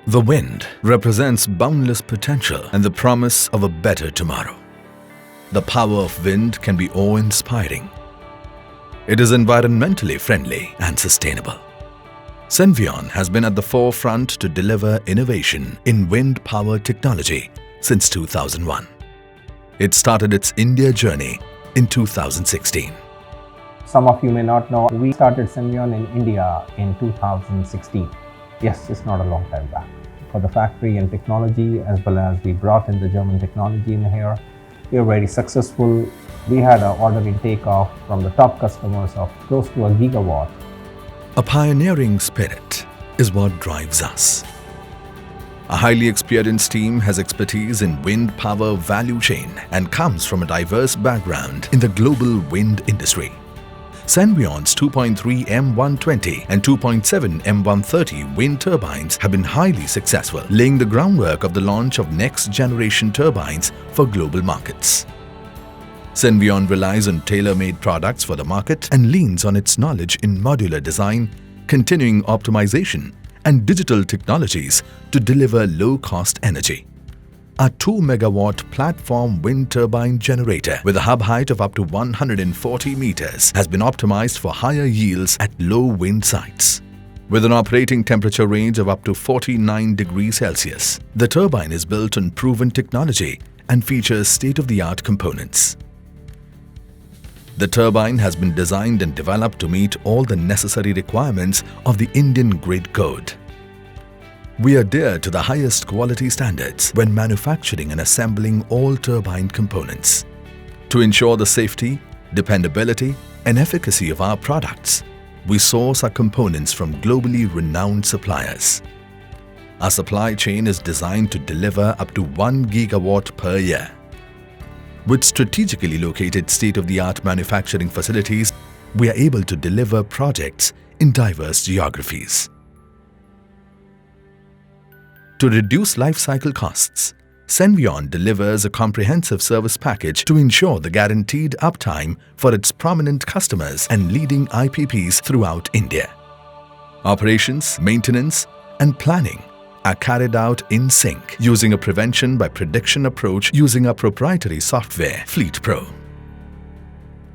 The wind represents boundless potential and the promise of a better tomorrow. The power of wind can be awe-inspiring. It is environmentally friendly and sustainable. Senvion has been at the forefront to deliver innovation in wind power technology since 2001. It started its India journey in 2016. Some of you may not know, we started Senvion in India in 2016. Yes, it's not a long time back. For the factory and technology, as well as we brought in the German technology in here, we were very successful. We had an order intake from the top customers of close to 1 gigawatt. A pioneering spirit is what drives us. A highly experienced team has expertise in wind power value chain and comes from a diverse background in the global wind industry. Senvion's 2.3 M120 and 2.7 M130 wind turbines have been highly successful, laying the groundwork of the launch of next-generation turbines for global markets. Senvion relies on tailor-made products for the market and leans on its knowledge in modular design, continuing optimization, and digital technologies to deliver low-cost energy. A 2-megawatt platform wind turbine generator with a hub height of up to 140 meters has been optimized for higher yields at low wind sites. With an operating temperature range of up to 49 degrees Celsius, the turbine is built on proven technology and features state-of-the-art components. The turbine has been designed and developed to meet all the necessary requirements of the Indian Grid Code. We adhere to the highest quality standards when manufacturing and assembling all turbine components. To ensure the safety, dependability, and efficacy of our products, we source our components from globally renowned suppliers. Our supply chain is designed to deliver up to 1 gigawatt per year. With strategically located state-of-the-art manufacturing facilities, we are able to deliver projects in diverse geographies. To reduce life cycle costs, Senvion delivers a comprehensive service package to ensure the guaranteed uptime for its prominent customers and leading IPPs throughout India. Operations, maintenance, and planning are carried out in sync using a prevention by prediction approach using our proprietary software, Fleet Pro.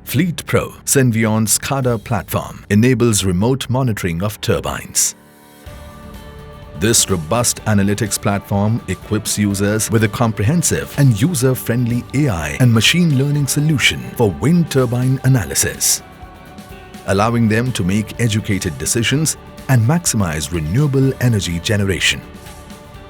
Fleet Pro, Senvion's SCADA platform, enables remote monitoring of turbines. This robust analytics platform equips users with a comprehensive and user-friendly AI and machine learning solution for wind turbine analysis, allowing them to make educated decisions and maximize renewable energy generation.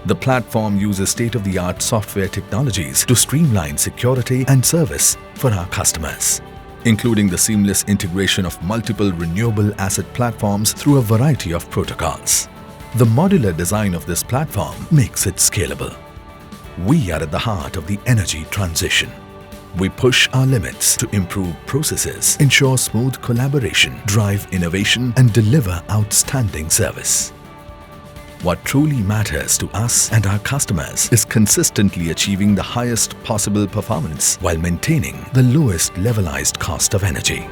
The platform uses state-of-the-art software technologies to streamline security and service for our customers, including the seamless integration of multiple renewable asset platforms through a variety of protocols. The modular design of this platform makes it scalable. We are at the heart of the energy transition. We push our limits to improve processes, ensure smooth collaboration, drive innovation, and deliver outstanding service. What truly matters to us and our customers is consistently achieving the highest possible performance while maintaining the lowest levelized cost of energy.